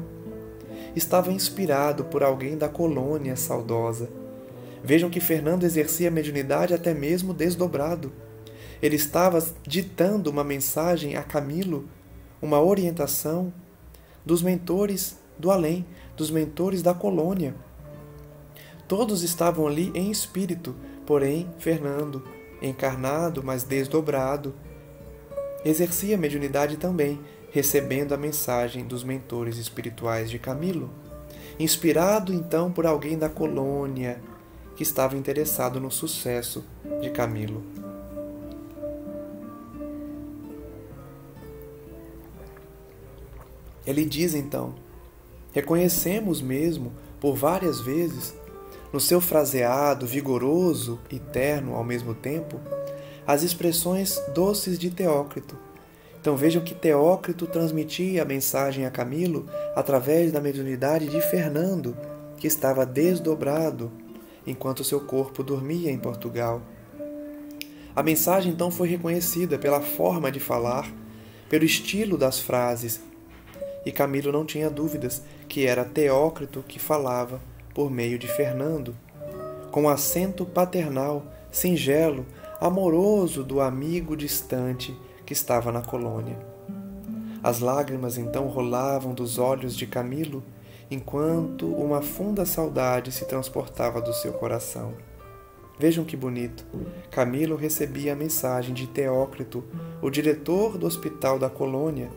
Speaker 1: estava inspirado por alguém da colônia saudosa. Vejam que Fernando exercia a mediunidade até mesmo desdobrado. Ele estava ditando uma mensagem a Camilo, uma orientação dos mentores do além, dos mentores da colônia. Todos estavam ali em espírito, porém Fernando, encarnado, mas desdobrado, exercia a mediunidade também, recebendo a mensagem dos mentores espirituais de Camilo, inspirado então por alguém da colônia que estava interessado no sucesso de Camilo. Ele diz então: reconhecemos mesmo, por várias vezes, no seu fraseado vigoroso e terno ao mesmo tempo, as expressões doces de Teócrito. Então vejam que Teócrito transmitia a mensagem a Camilo através da mediunidade de Fernando, que estava desdobrado, enquanto seu corpo dormia em Portugal. A mensagem então foi reconhecida pela forma de falar, pelo estilo das frases, e Camilo não tinha dúvidas que era Teócrito que falava por meio de Fernando, com acento paternal, singelo, amoroso do amigo distante que estava na colônia. As lágrimas então rolavam dos olhos de Camilo, enquanto uma funda saudade se transportava do seu coração. Vejam que bonito. Camilo recebia a mensagem de Teócrito, o diretor do hospital da colônia,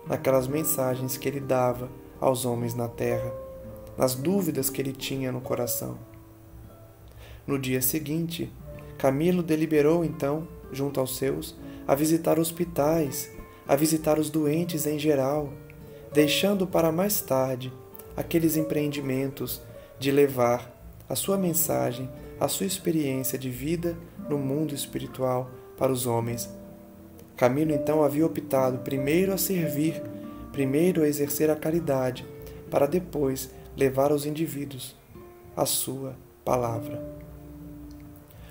Speaker 1: naquelas mensagens que ele dava aos homens na terra, nas dúvidas que ele tinha no coração. No dia seguinte, Camilo deliberou então, junto aos seus, a visitar hospitais, a visitar os doentes em geral, deixando para mais tarde aqueles empreendimentos de levar a sua mensagem, a sua experiência de vida no mundo espiritual para os homens. Camilo então havia optado primeiro a servir, primeiro a exercer a caridade, para depois levar aos indivíduos a sua palavra.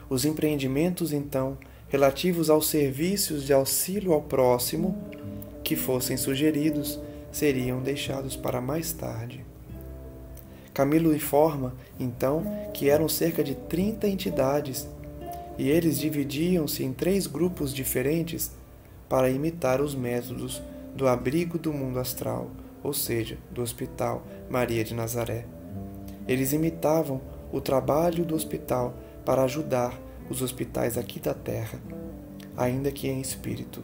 Speaker 1: Os empreendimentos, então, relativos aos serviços de auxílio ao próximo que fossem sugeridos, seriam deixados para mais tarde. Camilo informa, então, que eram cerca de 30 entidades, e eles dividiam-se em 3 grupos diferentes para imitar os métodos do abrigo do mundo astral, ou seja, do Hospital Maria de Nazaré. Eles imitavam o trabalho do hospital para ajudar os hospitais aqui da Terra, ainda que em espírito.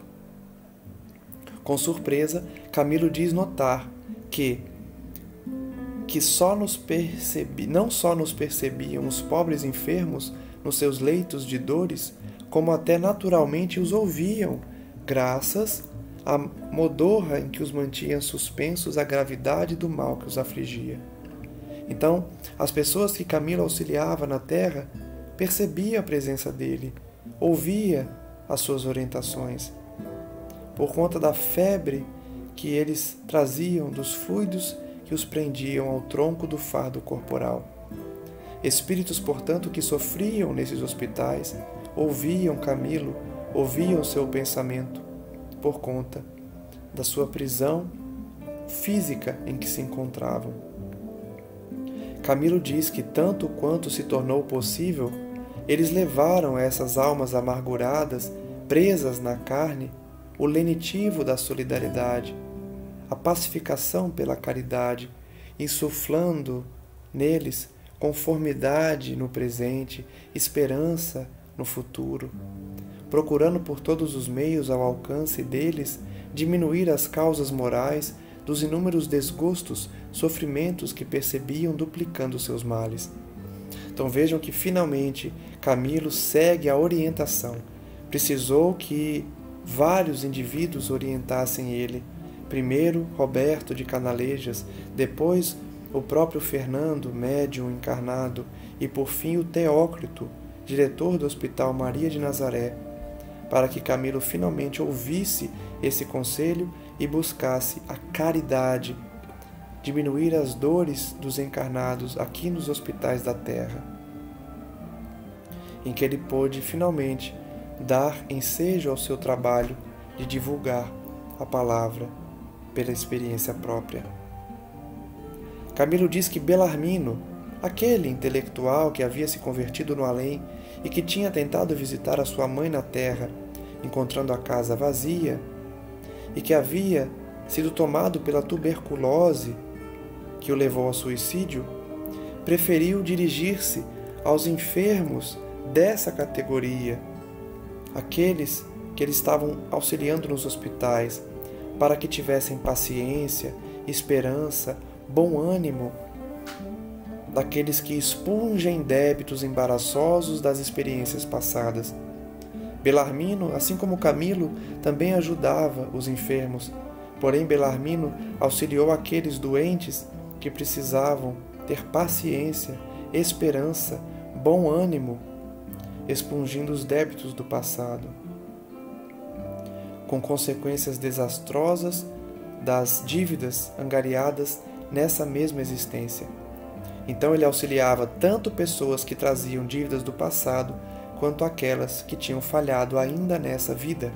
Speaker 1: Com surpresa, Camilo diz notar que não só nos percebiam os pobres enfermos nos seus leitos de dores, como até naturalmente os ouviam, graças à modorra em que os mantinha suspensos à gravidade do mal que os afligia. Então, as pessoas que Camilo auxiliava na terra percebiam a presença dele, ouvia as suas orientações. Por conta da febre que eles traziam dos fluidos que os prendiam ao tronco do fardo corporal. Espíritos, portanto, que sofriam nesses hospitais, ouviam Camilo, ouviam seu pensamento, por conta da sua prisão física em que se encontravam. Camilo diz que, tanto quanto se tornou possível, eles levaram a essas almas amarguradas, presas na carne, o lenitivo da solidariedade, a pacificação pela caridade, insuflando neles conformidade no presente, esperança no futuro, procurando por todos os meios ao alcance deles diminuir as causas morais dos inúmeros desgostos, sofrimentos que percebiam duplicando seus males. Então vejam que finalmente Camilo segue a orientação. Precisou que vários indivíduos orientassem ele. Primeiro Roberto de Canalejas, depois o próprio Fernando, médium encarnado, e por fim o Teócrito, diretor do Hospital Maria de Nazaré, para que Camilo finalmente ouvisse esse conselho e buscasse a caridade, diminuir as dores dos encarnados aqui nos hospitais da terra, em que ele pôde finalmente dar ensejo ao seu trabalho de divulgar a palavra pela experiência própria. Camilo diz que Belarmino, aquele intelectual que havia se convertido no além e que tinha tentado visitar a sua mãe na terra, encontrando a casa vazia, e que havia sido tomado pela tuberculose que o levou ao suicídio, preferiu dirigir-se aos enfermos dessa categoria, aqueles que eles estavam auxiliando nos hospitais, para que tivessem paciência, esperança, bom ânimo, daqueles que expungem débitos embaraçosos das experiências passadas. Belarmino, assim como Camilo, também ajudava os enfermos, porém Belarmino auxiliou aqueles doentes que precisavam ter paciência, esperança, bom ânimo, expungindo os débitos do passado, com consequências desastrosas das dívidas angariadas nessa mesma existência. Então ele auxiliava tanto pessoas que traziam dívidas do passado, quanto aquelas que tinham falhado ainda nessa vida.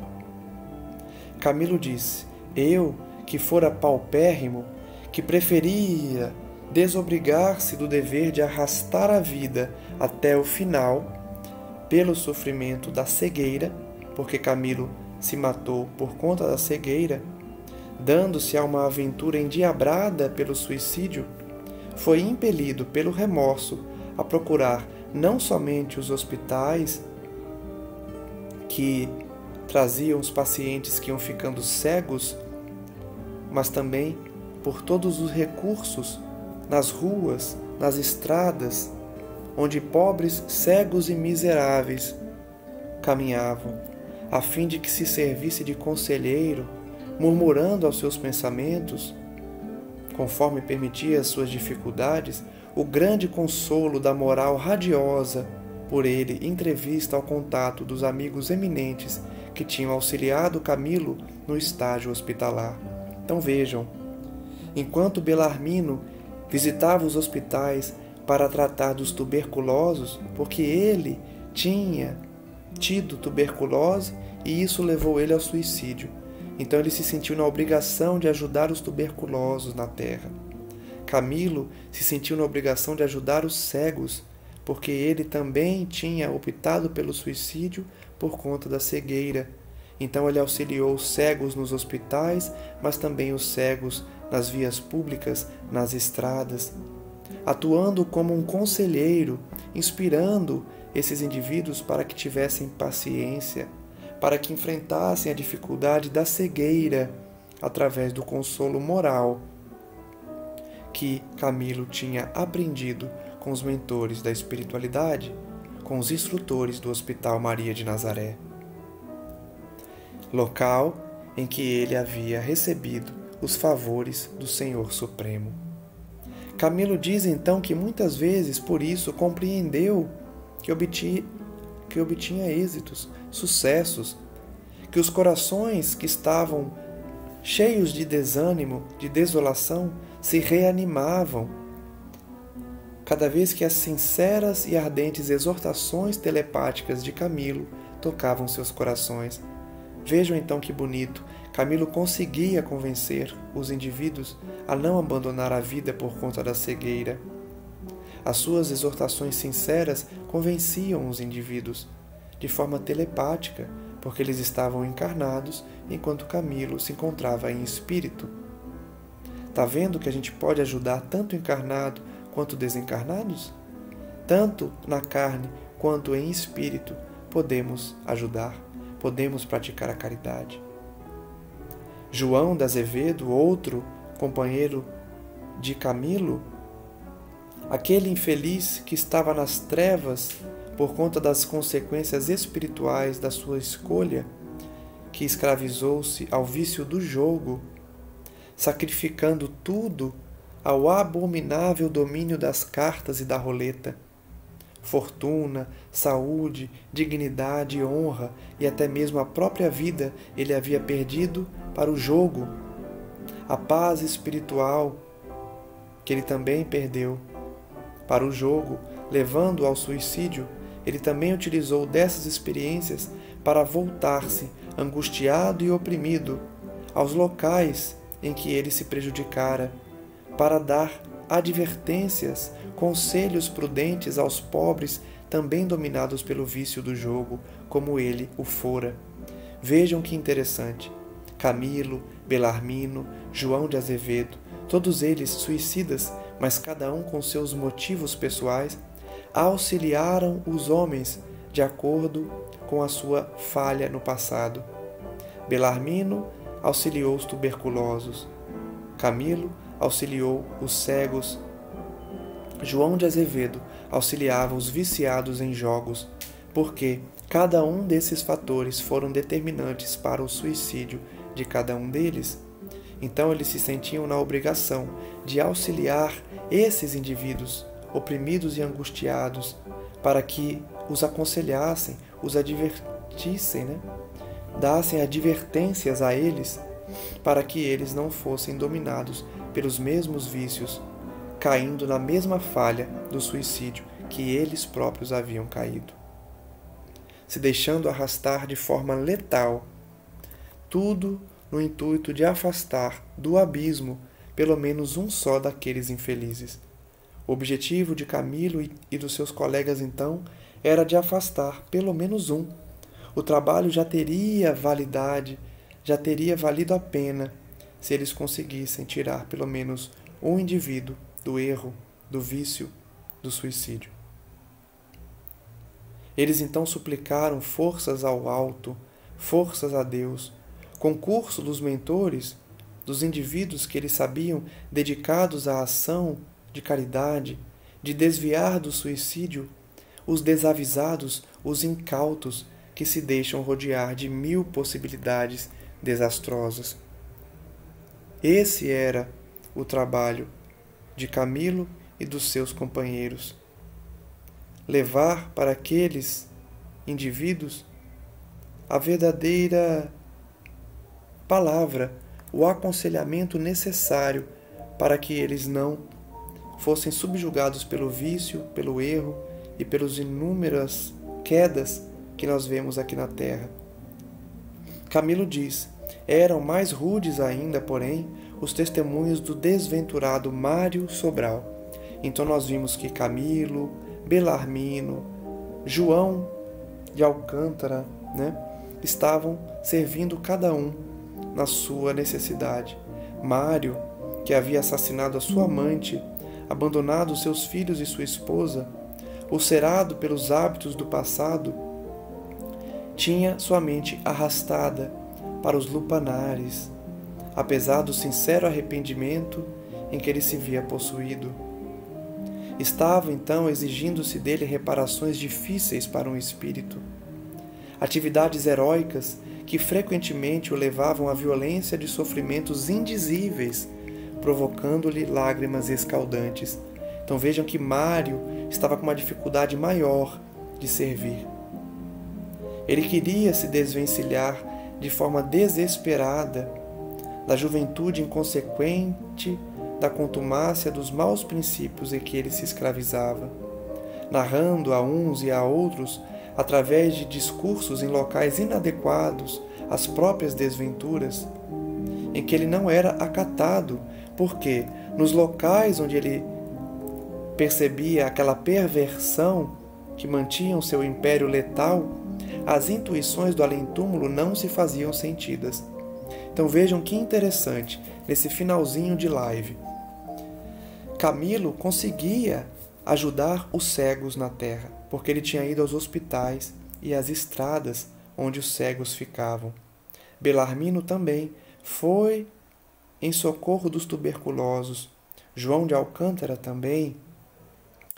Speaker 1: Camilo disse: eu, que fora paupérrimo, que preferia desobrigar-se do dever de arrastar a vida até o final, pelo sofrimento da cegueira, porque Camilo se matou por conta da cegueira, dando-se a uma aventura endiabrada pelo suicídio, foi impelido pelo remorso a procurar não somente os hospitais que traziam os pacientes que iam ficando cegos, mas também por todos os recursos nas ruas, nas estradas, onde pobres, cegos e miseráveis caminhavam, a fim de que se servisse de conselheiro, murmurando aos seus pensamentos, conforme permitia as suas dificuldades, o grande consolo da moral radiosa por ele entrevista ao contato dos amigos eminentes que tinham auxiliado Camilo no estágio hospitalar. Então vejam, enquanto Belarmino visitava os hospitais para tratar dos tuberculosos, porque ele tinha tido tuberculose e isso levou ele ao suicídio. Então ele se sentiu na obrigação de ajudar os tuberculosos na terra. Camilo se sentiu na obrigação de ajudar os cegos, porque ele também tinha optado pelo suicídio por conta da cegueira. Então ele auxiliou os cegos nos hospitais, mas também os cegos nas vias públicas, nas estradas, atuando como um conselheiro, inspirando esses indivíduos para que tivessem paciência, para que enfrentassem a dificuldade da cegueira através do consolo moral que Camilo tinha aprendido com os mentores da espiritualidade, com os instrutores do Hospital Maria de Nazaré, local em que ele havia recebido os favores do Senhor Supremo. Camilo diz então que muitas vezes por isso compreendeu que obtinha êxitos, sucessos, que os corações que estavam cheios de desânimo, de desolação, se reanimavam cada vez que as sinceras e ardentes exortações telepáticas de Camilo tocavam seus corações. Vejam então que bonito, Camilo conseguia convencer os indivíduos a não abandonar a vida por conta da cegueira. As suas exortações sinceras convenciam os indivíduos de forma telepática, porque eles estavam encarnados enquanto Camilo se encontrava em espírito. Está vendo que a gente pode ajudar tanto encarnado quanto desencarnados? Tanto na carne quanto em espírito podemos ajudar, podemos praticar a caridade. João de Azevedo, outro companheiro de Camilo, aquele infeliz que estava nas trevas por conta das consequências espirituais da sua escolha, que escravizou-se ao vício do jogo, sacrificando tudo ao abominável domínio das cartas e da roleta. Fortuna, saúde, dignidade, honra e até mesmo a própria vida ele havia perdido para o jogo. A paz espiritual que ele também perdeu para o jogo, levando ao suicídio, ele também utilizou dessas experiências para voltar-se, angustiado e oprimido, aos locais em que ele se prejudicara, para dar advertências, conselhos prudentes aos pobres também dominados pelo vício do jogo, como ele o fora. Vejam que interessante. Camilo, Belarmino, João de Azevedo, todos eles suicidas, mas cada um com seus motivos pessoais, auxiliaram os homens de acordo com a sua falha no passado. Belarmino auxiliou os tuberculosos. Camilo auxiliou os cegos. João de Azevedo auxiliava os viciados em jogos, porque cada um desses fatores foram determinantes para o suicídio de cada um deles. Então eles se sentiam na obrigação de auxiliar esses indivíduos oprimidos e angustiados, para que os aconselhassem, os advertissem, dassem advertências a eles, para que eles não fossem dominados pelos mesmos vícios, caindo na mesma falha do suicídio que eles próprios haviam caído, se deixando arrastar de forma letal, tudo no intuito de afastar do abismo pelo menos um só daqueles infelizes. O objetivo de Camilo e dos seus colegas, então, era de afastar pelo menos um. O trabalho já teria validade, já teria valido a pena se eles conseguissem tirar pelo menos um indivíduo do erro, do vício do suicídio. Eles então suplicaram forças ao alto, forças a Deus, concurso dos mentores, dos indivíduos que eles sabiam dedicados à ação de caridade, de desviar do suicídio os desavisados, os incautos que se deixam rodear de 1000 possibilidades desastrosas. Esse era o trabalho de Camilo e dos seus companheiros. Levar para aqueles indivíduos a verdadeira palavra, o aconselhamento necessário para que eles não fossem subjugados pelo vício, pelo erro e pelas inúmeras quedas que nós vemos aqui na terra. Camilo diz: eram mais rudes ainda, porém, os testemunhos do desventurado Mário Sobral. Então nós vimos que Camilo, Belarmino, João de Alcântara, estavam servindo cada um na sua necessidade. Mário, que havia assassinado a sua amante, abandonado seus filhos e sua esposa, ulcerado pelos hábitos do passado, tinha sua mente arrastada para os lupanares, apesar do sincero arrependimento em que ele se via possuído. Estava, então, exigindo-se dele reparações difíceis para um espírito, atividades heróicas que frequentemente o levavam à violência de sofrimentos indizíveis, provocando-lhe lágrimas escaldantes. Então vejam que Mário estava com uma dificuldade maior de servir. Ele queria se desvencilhar de forma desesperada da juventude inconsequente, da contumácia dos maus princípios em que ele se escravizava, narrando a uns e a outros, através de discursos em locais inadequados às próprias desventuras, em que ele não era acatado, porque nos locais onde ele percebia aquela perversão que mantinham seu império letal, as intuições do além-túmulo não se faziam sentidas. Então vejam que interessante, nesse finalzinho de live, Camilo conseguia ajudar os cegos na terra, porque ele tinha ido aos hospitais e às estradas onde os cegos ficavam. Belarmino também foi em socorro dos tuberculosos. João de Alcântara também.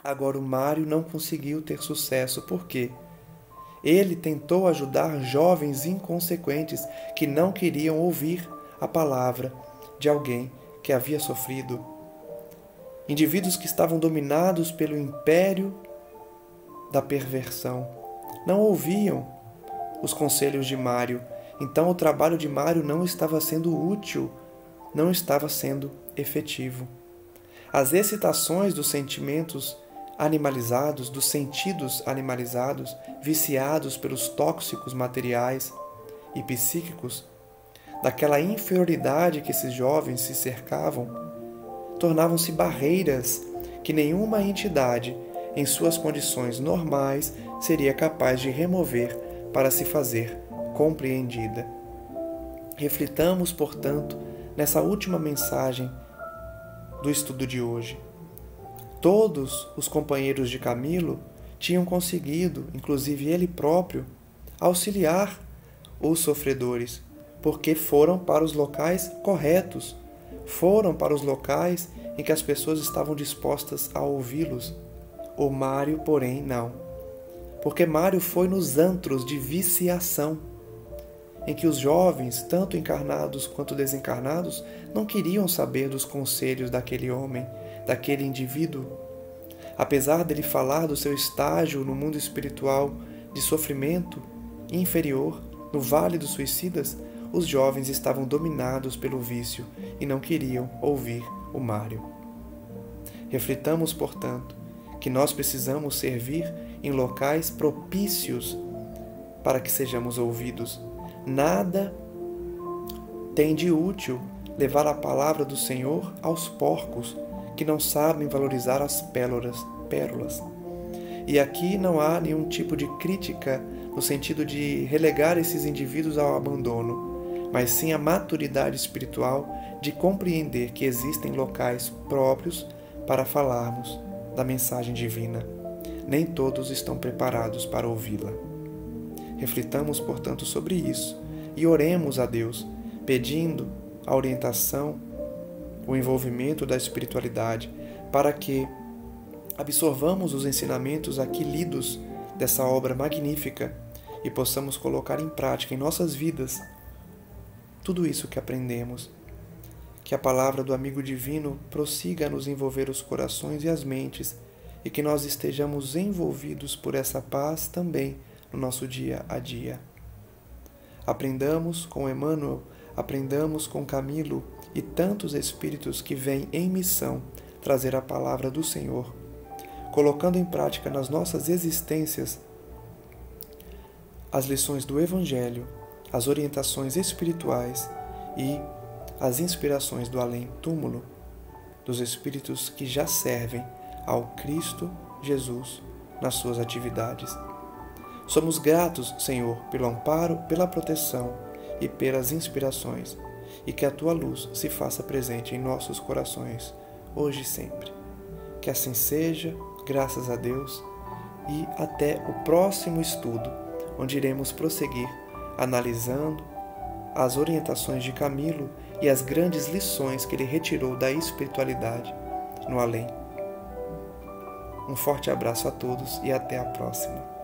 Speaker 1: Agora o Mário não conseguiu ter sucesso. Por quê? Ele tentou ajudar jovens inconsequentes que não queriam ouvir a palavra de alguém que havia sofrido. Indivíduos que estavam dominados pelo império da perversão. Não ouviam os conselhos de Mário. Então o trabalho de Mário não estava sendo útil, não estava sendo efetivo. As excitações dos sentimentos animalizados, dos sentidos animalizados, viciados pelos tóxicos materiais e psíquicos, daquela inferioridade que esses jovens se cercavam, tornavam-se barreiras que nenhuma entidade, em suas condições normais, seria capaz de remover para se fazer compreendida. Reflitamos, portanto, nessa última mensagem do estudo de hoje. Todos os companheiros de Camilo tinham conseguido, inclusive ele próprio, auxiliar os sofredores, porque foram para os locais corretos, foram para os locais em que as pessoas estavam dispostas a ouvi-los. O Mário, porém, não. Porque Mário foi nos antros de viciação, em que os jovens, tanto encarnados quanto desencarnados, não queriam saber dos conselhos daquele homem, daquele indivíduo. Apesar dele falar do seu estágio no mundo espiritual de sofrimento inferior, no Vale dos Suicidas, os jovens estavam dominados pelo vício e não queriam ouvir o Mário. Reflitamos, portanto, que nós precisamos servir em locais propícios para que sejamos ouvidos. Nada tem de útil levar a palavra do Senhor aos porcos que não sabem valorizar as pérolas. E aqui não há nenhum tipo de crítica no sentido de relegar esses indivíduos ao abandono, mas sim a maturidade espiritual de compreender que existem locais próprios para falarmos da mensagem divina. Nem todos estão preparados para ouvi-la. Reflitamos, portanto, sobre isso e oremos a Deus, pedindo a orientação, o envolvimento da espiritualidade, para que absorvamos os ensinamentos aqui lidos dessa obra magnífica e possamos colocar em prática em nossas vidas tudo isso que aprendemos. Que a palavra do amigo divino prossiga a nos envolver os corações e as mentes e que nós estejamos envolvidos por essa paz também no nosso dia a dia. Aprendamos com Emmanuel, aprendamos com Camilo e tantos espíritos que vêm em missão trazer a palavra do Senhor, colocando em prática nas nossas existências as lições do Evangelho, as orientações espirituais e as inspirações do além-túmulo, dos espíritos que já servem ao Cristo Jesus nas suas atividades. Somos gratos, Senhor, pelo amparo, pela proteção e pelas inspirações, e que a Tua luz se faça presente em nossos corações, hoje e sempre. Que assim seja, graças a Deus, e até o próximo estudo, onde iremos prosseguir analisando as orientações de Camilo e as grandes lições que ele retirou da espiritualidade no além. Um forte abraço a todos e até a próxima.